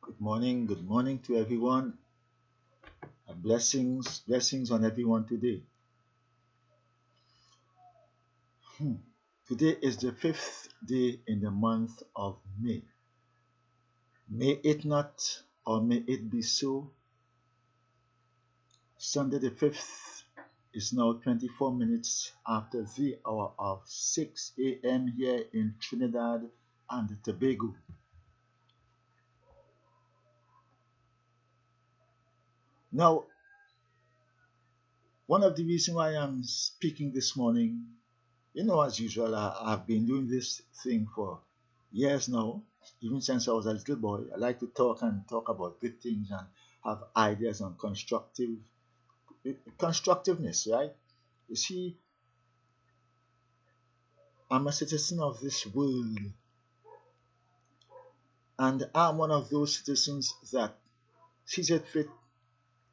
Good morning to everyone. Blessings on everyone today. Hmm. Today is the fifth day in the month of May. May it not, or may it be so. Sunday the 5th is now 24 minutes after the hour of 6 a.m. here in Trinidad and Tobago. Now, one of the reasons why I'm speaking this morning, as usual, I've been doing this thing for years now, even since I was a little boy. I like to talk about good things and have ideas on constructiveness, right? You see, I'm a citizen of this world, and I'm one of those citizens that sees it fit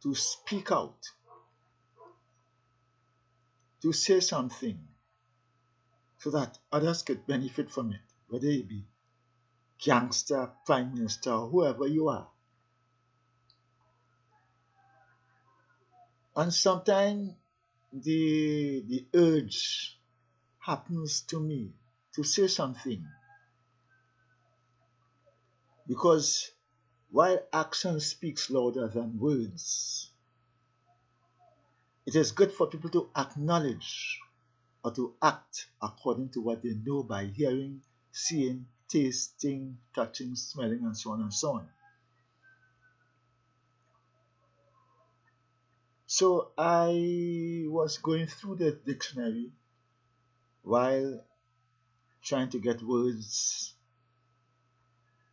to speak out, to say something, so that others could benefit from it, whether it be gangster, prime minister, or whoever you are. And sometimes the urge happens to me to say something, because while action speaks louder than words, it is good for people to acknowledge or to act according to what they know by hearing, seeing, tasting, touching, smelling, and so on and so on. So I was going through the dictionary while trying to get words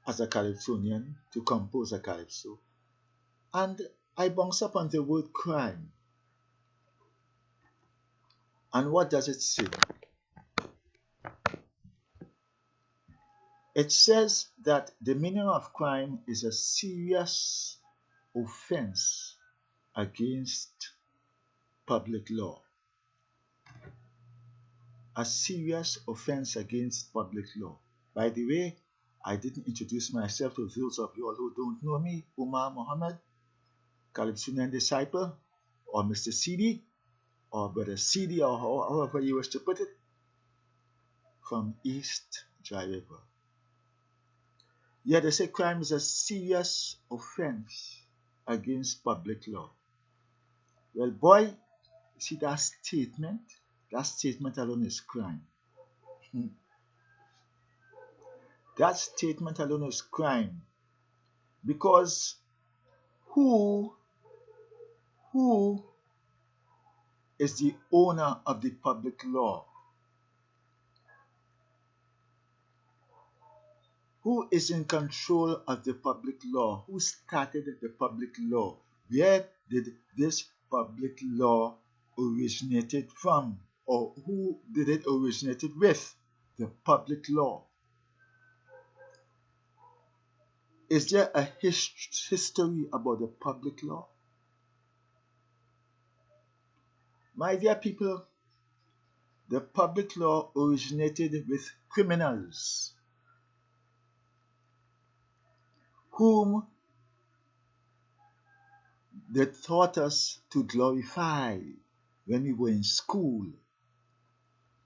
as a Calypsonian to compose a calypso, and I bounced up on the word crime. And what does it say? It says that the meaning of crime is a serious offense against public law. A serious offense against public law. By the way, I didn't introduce myself to those of you all who don't know me. Umar Muhammad, Calypsonian disciple, or Mr. CD, or Brother CD, or however you wish to put it, from East Dry River. Yeah, they say crime is a serious offense against public law. Well, boy, see that statement alone is crime. That statement alone is crime, because who is the owner of the public law? Who is in control of the public law? Who started the public law? Where did this public law originated from? Or who did it originated with? The public law. Is there a history about the public law? My dear people, the public law originated with criminals whom they taught us to glorify when we were in school,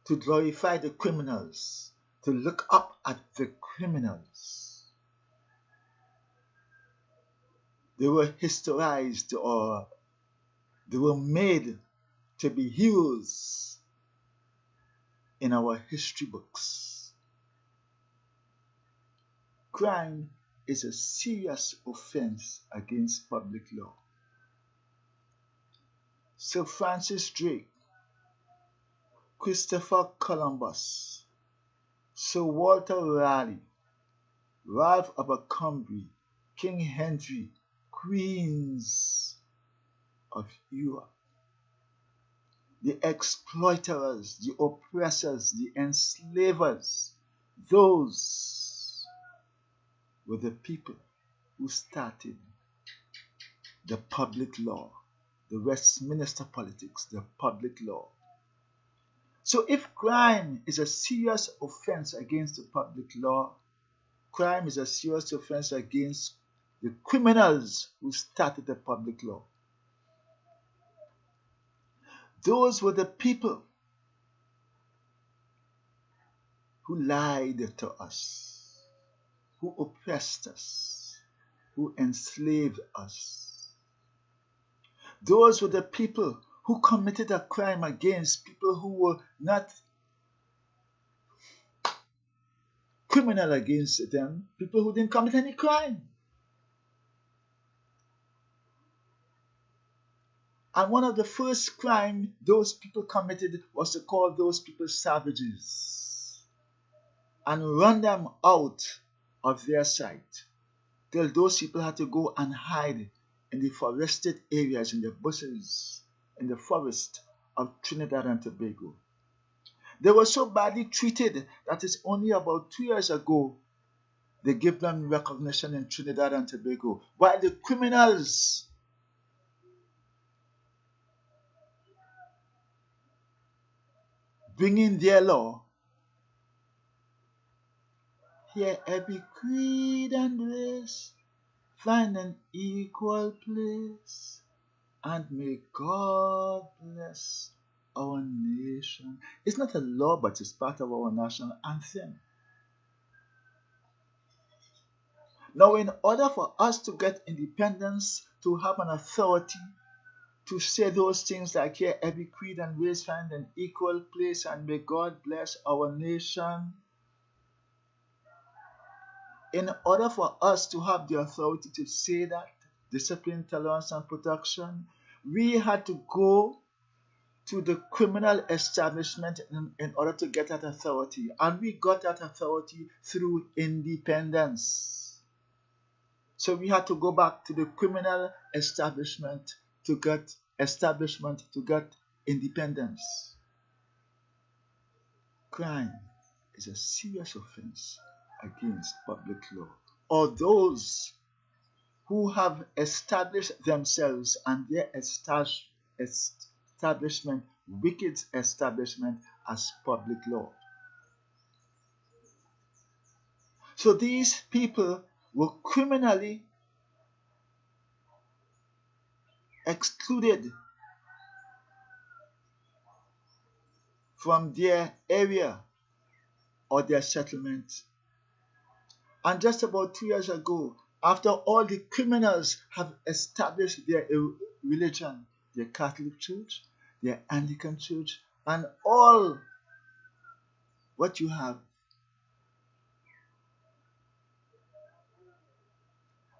to glorify the criminals, to look up at the criminals. They were historized, or they were made to be heroes in our history books. Crime is a serious offense against public law. Sir Francis Drake, Christopher Columbus, Sir Walter Raleigh, Ralph Abercrombie, King Henry, queens of Europe, the exploiters, the oppressors, the enslavers, those were the people who started the public law, the Westminster politics, the public law. So if crime is a serious offense against the public law, crime is a serious offense against the criminals who started the public law. Those were the people who lied to us, who oppressed us, who enslaved us. Those were the people who committed a crime against people who were not criminal against them, people who didn't commit any crime. And one of the first crimes those people committed was to call those people savages and run them out of their sight, till those people had to go and hide in the forested areas, in the bushes, in the forest of Trinidad and Tobago. They were so badly treated that it's only about 2 years ago they gave them recognition in Trinidad and Tobago, while the criminals bringing their law. Here every creed and race find an equal place, and may God bless our nation. It's not a law, but it's part of our national anthem. Now, in order for us to get independence, to have an authority to say those things like here every creed and race find an equal place, and may God bless our nation, in order for us to have the authority to say that, discipline, tolerance, and protection, we had to go to the criminal establishment in order to get that authority. And we got that authority through independence. So we had to go back to the criminal establishment to get independence. Crime is a serious offense against public law, or those who have established themselves and their establishment, wicked establishment, as public law. So these people were criminally excluded from their area or their settlement. And just about 2 years ago, after all the criminals have established their religion, their Catholic Church, their Anglican Church, and all what you have,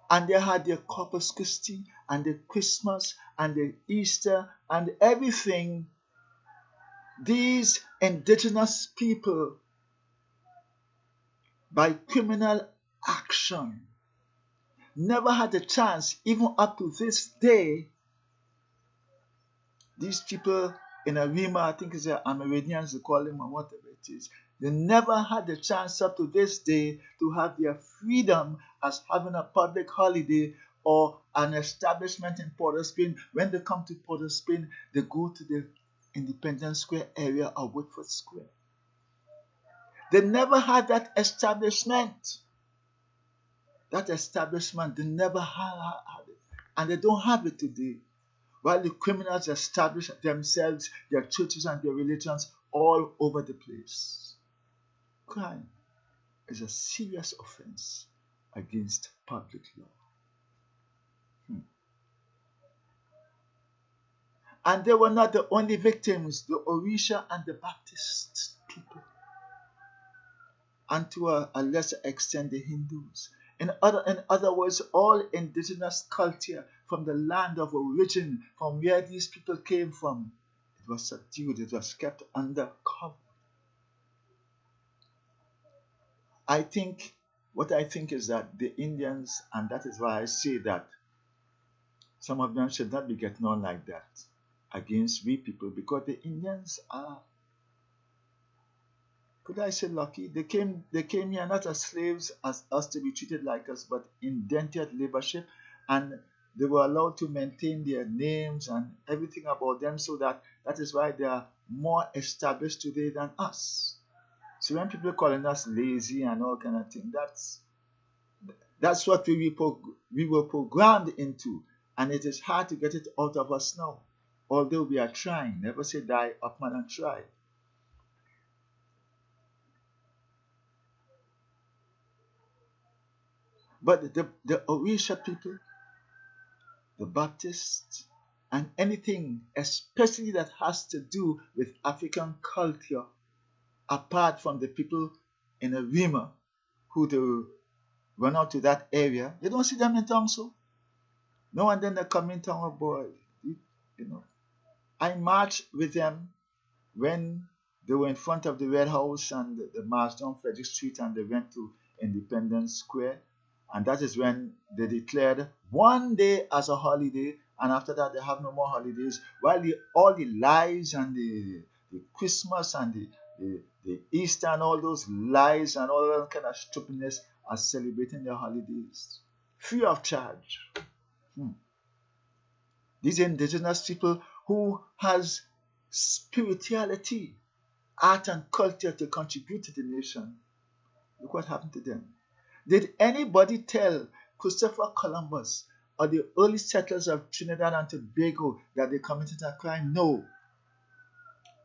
and they had their Corpus Christi and the Christmas and the Easter and everything, these indigenous people, by criminal action, never had a chance, even up to this day. These people in Arima, I think it's the Amerindians, they call them, or whatever it is, they never had the chance up to this day to have their freedom as having a public holiday or an establishment in Port of Spain. When they come to Port of Spain, they go to the Independence Square area or Woodford Square. They never had that establishment. That establishment, they never had it. And they don't have it today. While the criminals establish themselves, their churches and their religions all over the place. Crime is a serious offense against public law. And they were not the only victims, the Orisha and the Baptist people, and to a lesser extent the Hindus. In other words, all indigenous culture from the land of origin, from where these people came from, it was subdued, it was kept under cover. What I think is that the Indians, and that is why I say that some of them should not be getting on like that against we people, because the Indians are, could I say, lucky? They came here not as slaves as us to be treated like us, but indentured laborship, and they were allowed to maintain their names and everything about them, so that is why they are more established today than us. So when people calling us lazy and all kind of thing, That's what we were programmed into, and it is hard to get it out of us now. Although we are trying, never say die, up man and try. But the Orisha people, the Baptists, and anything, especially that has to do with African culture, apart from the people in a Rima who do run out to that area, you don't see them in town, so no one then they come in town, oh boy, you know. I marched with them when they were in front of the Red House and the march down Frederick Street and they went to Independence Square. And that is when they declared one day as a holiday, and after that they have no more holidays. While all the lies and the Christmas and the Easter and all those lies and all that kind of stupidness are celebrating their holidays free of charge. These indigenous people who has spirituality, art and culture to contribute to the nation. Look what happened to them. Did anybody tell Christopher Columbus or the early settlers of Trinidad and Tobago that they committed a crime? No.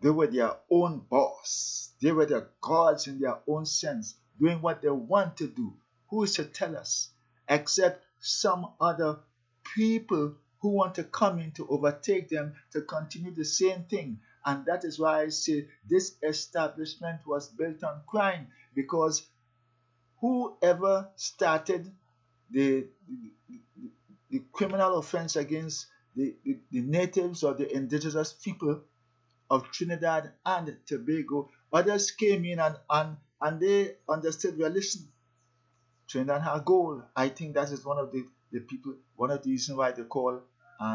They were their own boss. They were the gods in their own sense, doing what they want to do. Who is to tell us? Except some other people who want to come in to overtake them to continue the same thing. And that is why I say this establishment was built on crime, because whoever started the criminal offense against the natives or the indigenous people of Trinidad and Tobago, others came in and they understood, well, listen, Trinidad had gold. I think that is one of the people, one of the reasons why they call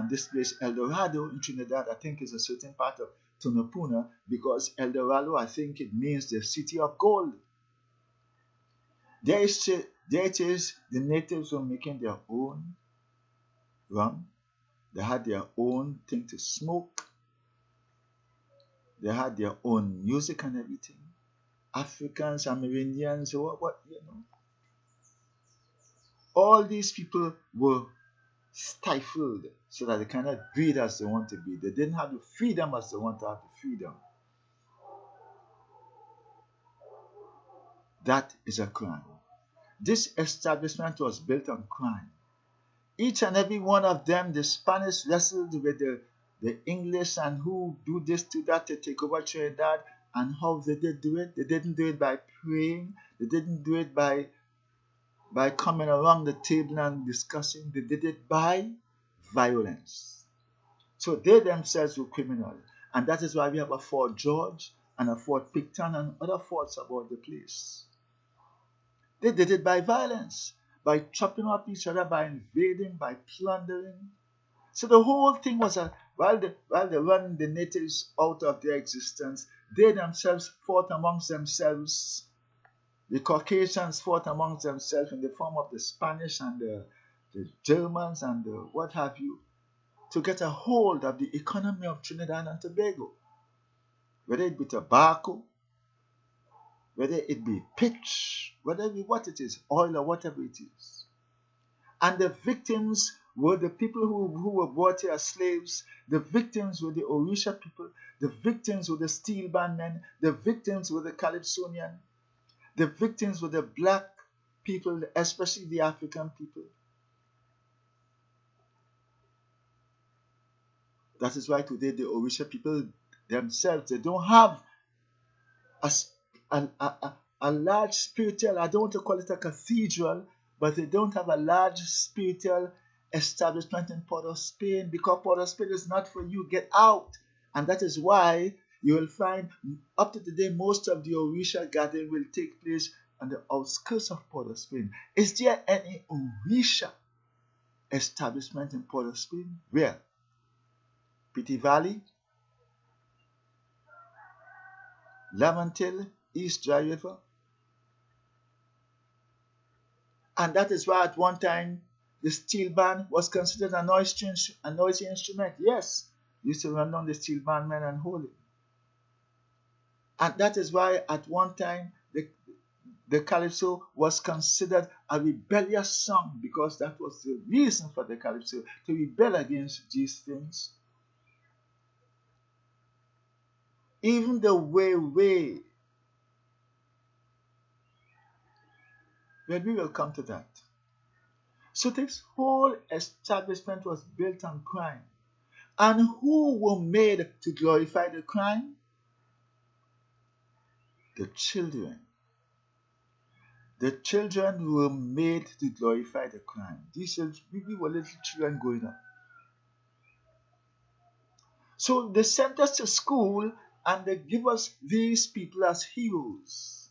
this place El Dorado in Trinidad. I think it's a certain part of Tunapuna, because El Dorado, I think it means the city of gold. There it is, the natives were making their own rum. They had their own thing to smoke. They had their own music and everything. Africans, Amerindians, what, you know. All these people were stifled so that they cannot breathe as they want to be. They didn't have the freedom as they want to have the freedom. That is a crime. This establishment was built on crime. Each and every one of them, the Spanish wrestled with the English and who do this, do that to take over Trinidad. And how they did do it? They didn't do it by praying. They didn't do it by coming around the table and discussing. They did it by violence. So they themselves were criminal. And that is why we have a Fort George and a Fort Picton and other forts about the place. They did it by violence, by chopping up each other, by invading, by plundering. So the whole thing was while they run the natives out of their existence, they themselves fought amongst themselves. The Caucasians fought amongst themselves in the form of the Spanish and the Germans and the what have you, to get a hold of the economy of Trinidad and Tobago. Whether it be tobacco, whether it be pitch, whether it be what it is, oil or whatever it is. And the victims were the people who were brought here as slaves. The victims were the Orisha people. The victims were the steel band men. The victims were the Calypsonian. The victims were the black people, especially the African people. That is why today the Orisha people themselves, they don't have a large spiritual, I don't want to call it a cathedral, but they don't have a large spiritual establishment in Port of Spain, because Port of Spain is not for you. Get out. And that is why you will find up to today most of the Orisha gathering will take place on the outskirts of Port of Spain. Is there any Orisha establishment in Port of Spain? Where? Petty Valley, Lamantil, East Dry River. And that is why at one time the steel band was considered a noisy instrument. Yes, used to run down the steel band men and hold it. And that is why at one time the calypso was considered a rebellious song because that was the reason for the calypso, to rebel against these things. Even the way, well, we will come to that. So this whole establishment was built on crime. And who were made to glorify the crime? The children. The children were made to glorify the crime. These were little children growing up. So they sent us to school and they give us these people as heroes.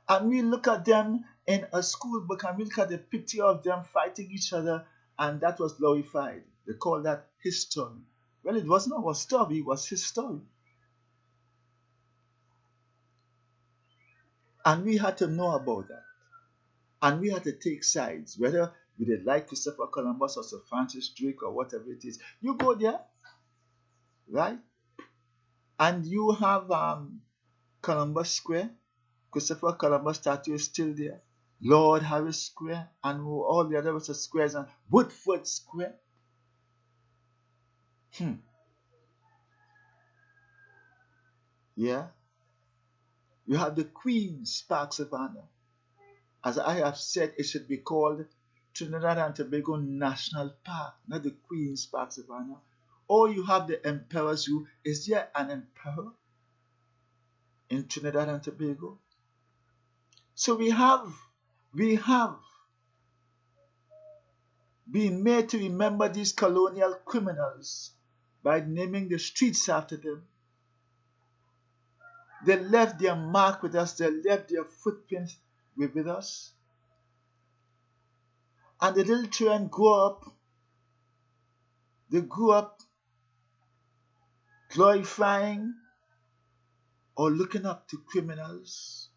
And we look at them in a school book and we look at the picture of them fighting each other, and that was glorified. They call that history. Well, it wasn't our story, it was his story. And we had to know about that. And we had to take sides, whether we did like Christopher Columbus or Sir Francis Drake or whatever it is. You go there, right? And you have Columbus Square. Christopher Columbus statue is still there. Lord Harris Square and all the other squares, and Woodford Square. Yeah. You have the Queen's Park Savannah. As I have said, it should be called Trinidad and Tobago National Park, not the Queen's Park Savannah. Or you have the Emperor Zoo. Is there an emperor in Trinidad and Tobago? So we have been made to remember these colonial criminals by naming the streets after them. They left their mark with us. They left their footprints with us. And the little children grew up. They grew up glorifying or looking up to criminals.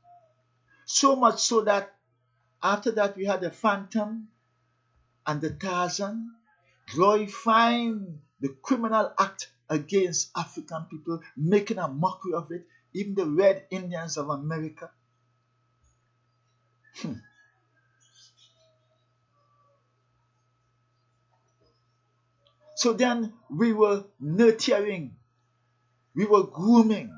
So much so that after that we had the Phantom and the Tarzan glorifying the criminal act against African people, making a mockery of it. Even the Red Indians of America. So then we were nurturing, we were grooming,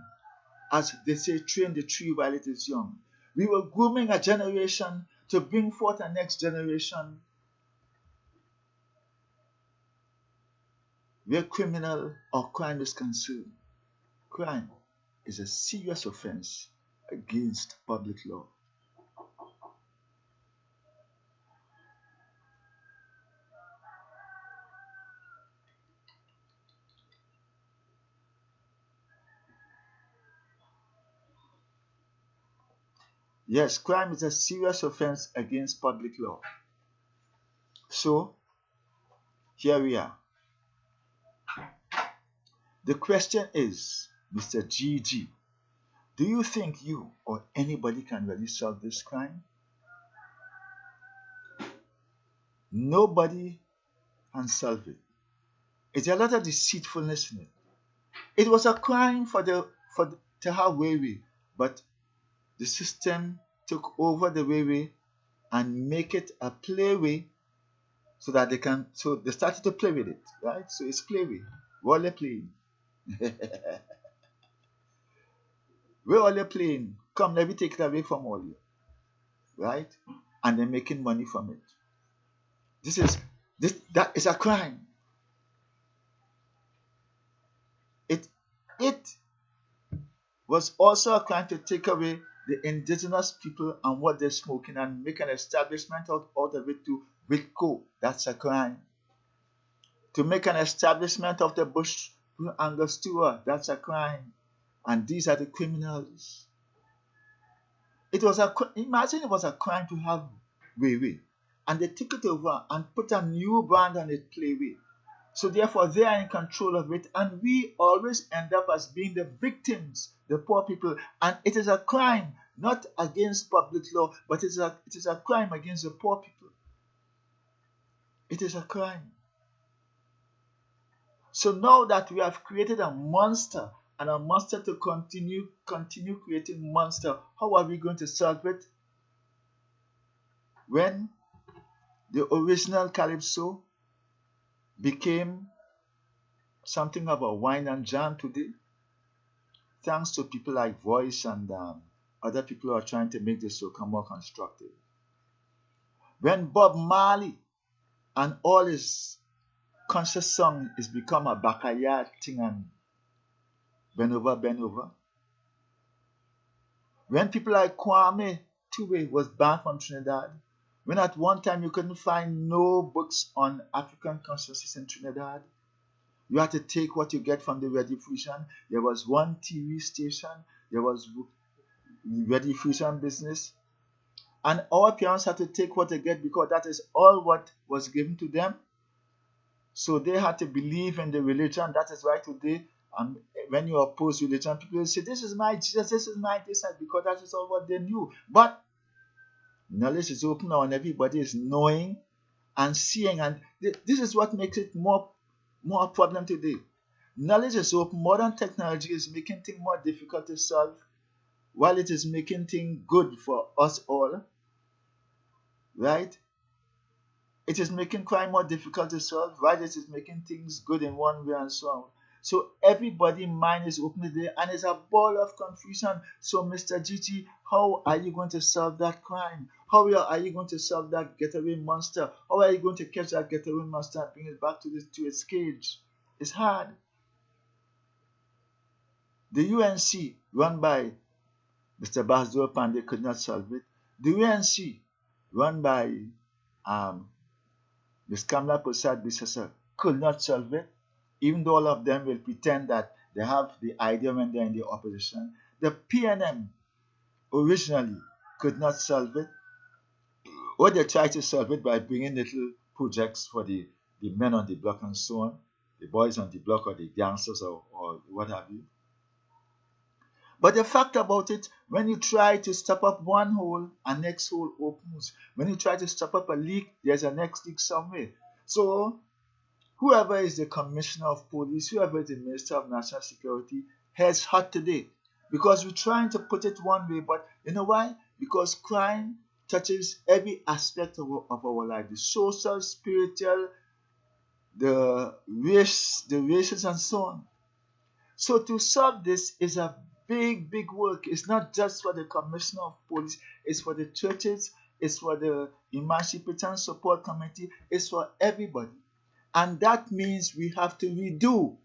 as they say, train the tree while it is young. We were grooming a generation to bring forth a next generation where criminal or crime is concerned. Crime is a serious offense against public law. Yes, crime is a serious offense against public law. So, here we are. The question is, Mr. GG, do you think you or anybody can really solve this crime? Nobody can solve it. It's a lot of deceitfulness in it. It was a crime to have Way, but the system took over the Way and make it a playway so that they started to play with it, right? So it's playway. What are they playing? Where are they playing? Come, let me take it away from all you, right? And they're making money from it. That is a crime. It was also a crime to take away the indigenous people and what they're smoking and make an establishment out of it to Whitco. That's a crime. To make an establishment of the Bush Angostura, that's a crime. And these are the criminals. Imagine it was a crime to have Way. And they took it over and put a new brand on it, Playway. So therefore they are in control of it, and we always end up as being the victims, the poor people. And it is a crime, not against public law, but it is a crime against the poor people. It is a crime. So now that we have created a monster, and a monster to continue creating monster. How are we going to solve it? When the original calypso became something of a wine and jam today, thanks to people like Voice and other people who are trying to make this soca more constructive. When Bob Marley and all his conscious song is become a backyard thing and bend over, bend over. When people like Kwame Ture was banned from Trinidad, when at one time you couldn't find no books on African consciousness in Trinidad, you had to take what you get from the Radio Fusion. There was one TV station, there was Radio Fusion business, and our parents had to take what they get because that is all what was given to them. So they had to believe in the religion. That is why today, when you oppose religion, people say, this is my Jesus, this is my this, because that is all what they knew. But knowledge is open now and everybody is knowing and seeing. And this is what makes it more a problem today. Knowledge is open. Modern technology is making things more difficult to solve, while it is making things good for us all. Right? It is making crime more difficult to solve, while it is making things good in one way and so on. So everybody's mind is open today and it's a ball of confusion. So Mr. Gigi, how are you going to solve that crime? How are you going to solve that getaway monster? How are you going to catch that getaway monster and bring it back to its cage? It's hard. The UNC, run by Mr. Basdeo Panday, could not solve it. The UNC, run by Ms. Kamla Prasad Bisasa, could not solve it, even though all of them will pretend that they have the idea when they're in the opposition. The PNM originally could not solve it, or they tried to solve it by bringing little projects for the men on the block and so on, the boys on the block or the gangsters or what have you. But the fact about it, when you try to stop up one hole, a next hole opens. When you try to stop up a leak, there's a next leak somewhere. So whoever is the commissioner of police, whoever is the minister of national security, heads hot today. Because we're trying to put it one way, but you know why? Because crime touches every aspect of our life. The social, spiritual, the races and so on. So to solve this is a big work. It's not just for the commissioner of police, it's for the churches, it's for the Emancipation Support Committee, it's for everybody. And that means we have to redo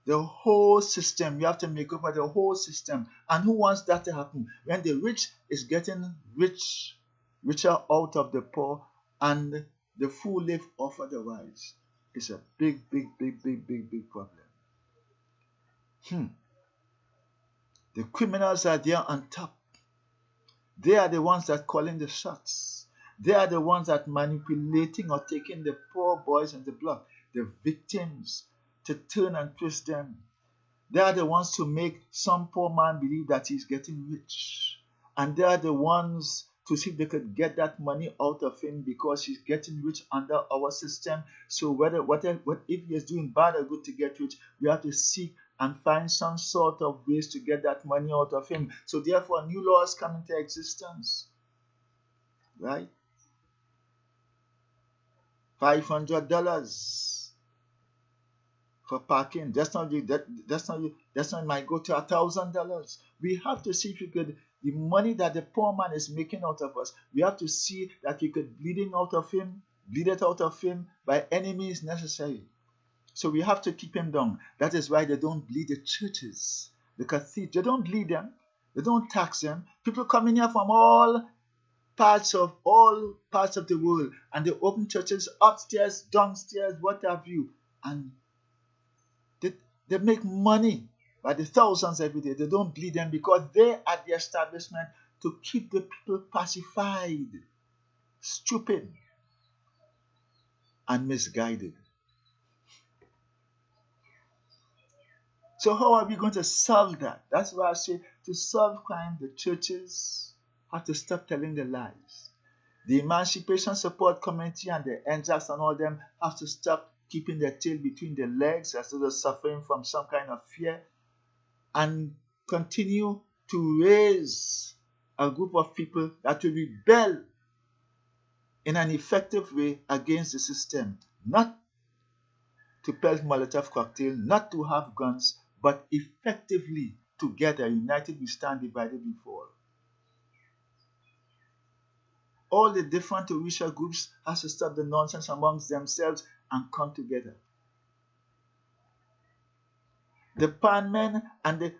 the whole system. We have to make over the whole system. And who wants that to happen? When the rich is getting richer out of the poor and the fool live off of the wise. It's a big problem. The criminals are there on top. They are the ones that calling the shots. They are the ones that manipulating or taking the poor boys on the block, the victims, to turn and twist them. They are the ones to make some poor man believe that he's getting rich. And they are the ones to see if they could get that money out of him because he's getting rich under our system. So what if he is doing bad or good to get rich, we have to seek and find some sort of ways to get that money out of him. So therefore, new laws come into existence. Right? $500 for parking. That's not might go to $1,000. We have to see if we could, the money that the poor man is making out of us, we have to see that we could bleed it out of him by any means necessary. So we have to keep him down. That is why they don't bleed the churches, the cathedrals. They don't bleed them. They don't tax them. People come in here from all parts of the world, and they open churches upstairs, downstairs, what have you, and they make money by the thousands every day. They don't bleed them because they are the establishment to keep the people pacified, stupid, and misguided. So how are we going to solve that? That's why I say to solve crime, the churches have to stop telling the lies. The Emancipation Support Committee and the NJACs and all them have to stop keeping their tail between their legs as though they're suffering from some kind of fear. and continue to raise a group of people that will rebel in an effective way against the system, not to pelt Molotov cocktail, not to have guns, but effectively together, united we stand, divided we fall. All the different racial groups has to stop the nonsense amongst themselves and come together. The Pan men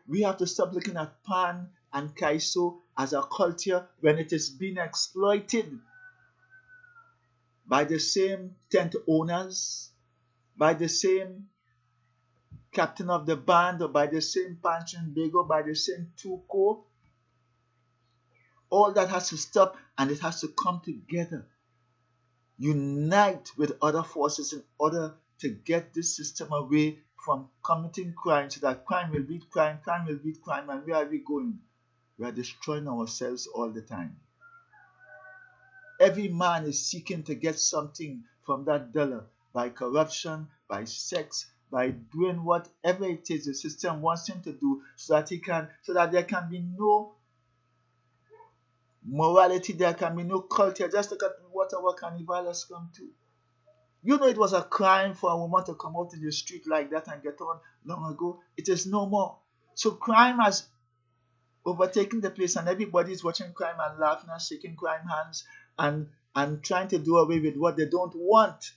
we have to stop looking at Pan and Kaiso as a culture when it is being exploited by the same tent owners, by the same captain of the band, or by the same Panchin Bego, by the same Tuko. All that has to stop, and it has to come together. Unite with other forces in order to get this system away from committing crime, so that crime will beat crime, crime will beat crime, and where are we going? We are destroying ourselves all the time. Every man is seeking to get something from that dollar by corruption, by sex, by doing whatever it is the system wants him to do, so that there can be no morality, there can be no culture. Just look at what our carnival has come to. You know, it was a crime for a woman to come out in the street like that and get on long ago. It is no more. So crime has overtaken the place, and everybody is watching crime and laughing and shaking crime hands and trying to do away with what they don't want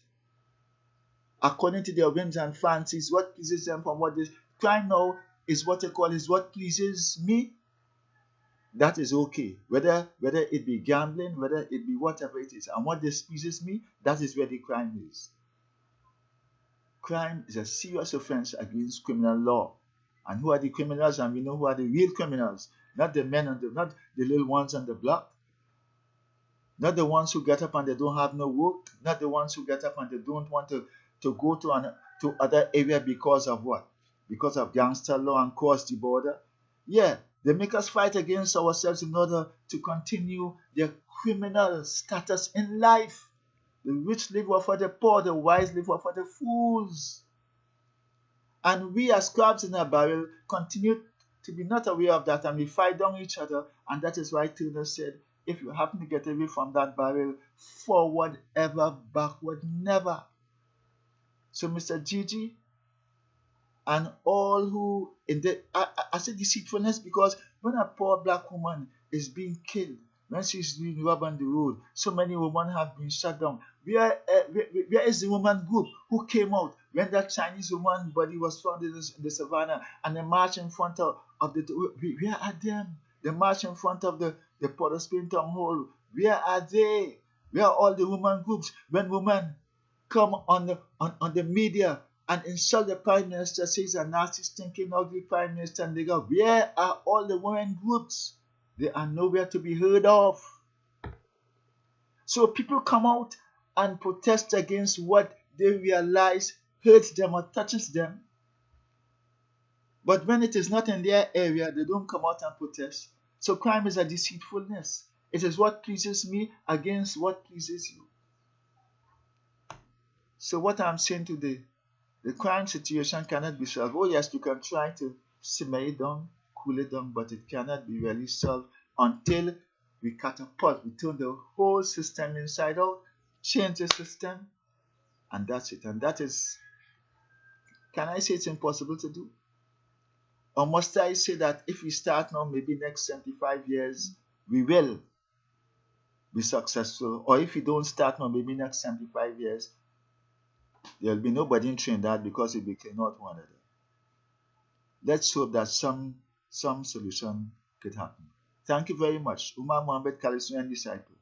according to their whims and fancies, what pleases them from what is crime now is what they call is what pleases me. That is okay, whether it be gambling, whether it be whatever it is, and what displeases me, that is where the crime is. Crime is a serious offense against criminal law. And who are the criminals? And we know who are the real criminals, not the men not the little ones on the block, not the ones who get up and they don't have no work, not the ones who get up and they don't want to go to other area because of what? Because of gangster law and cross the border. Yeah, they make us fight against ourselves in order to continue their criminal status in life. The rich live off of the poor, the wise live off of the fools. And we as crabs in a barrel continue to be not aware of that, and we fight down each other. And that is why Turner said, if you happen to get away from that barrel, forward ever, backward never. So Mr. Gigi and all who I say deceitfulness, because when a poor black woman is being killed, when she's being robbed on the road, so many women have been shut down. Where is the woman group who came out when that Chinese woman body was found in the savannah and they marched in front of the, where are them? They marched in front of the Port of Spain town hall. Where are they? Where are all the women groups? When women come on the media and insult the Prime Minister, says a nasty, stinking, ugly Prime Minister, and they go, where are all the women groups? They are nowhere to be heard of. So people come out and protest against what they realize hurts them or touches them. But when it is not in their area, they don't come out and protest. So crime is a deceitfulness. It is what pleases me against what pleases you. So what I'm saying today, the crime situation cannot be solved. Oh yes, you can try to simmer it down, cool it down, but it cannot be really solved until we catapult, we turn the whole system inside out, change the system, and that's it. And that is, can I say it's impossible to do? Or must I say that if we start now, maybe next 75 years, we will be successful? Or if we don't start now, maybe next 75 years, there will be nobody in Trinidad because it became not one another. Let's hope that some solution could happen. Thank you very much. Umar Mohammed, Khalid Sunnah Disciple.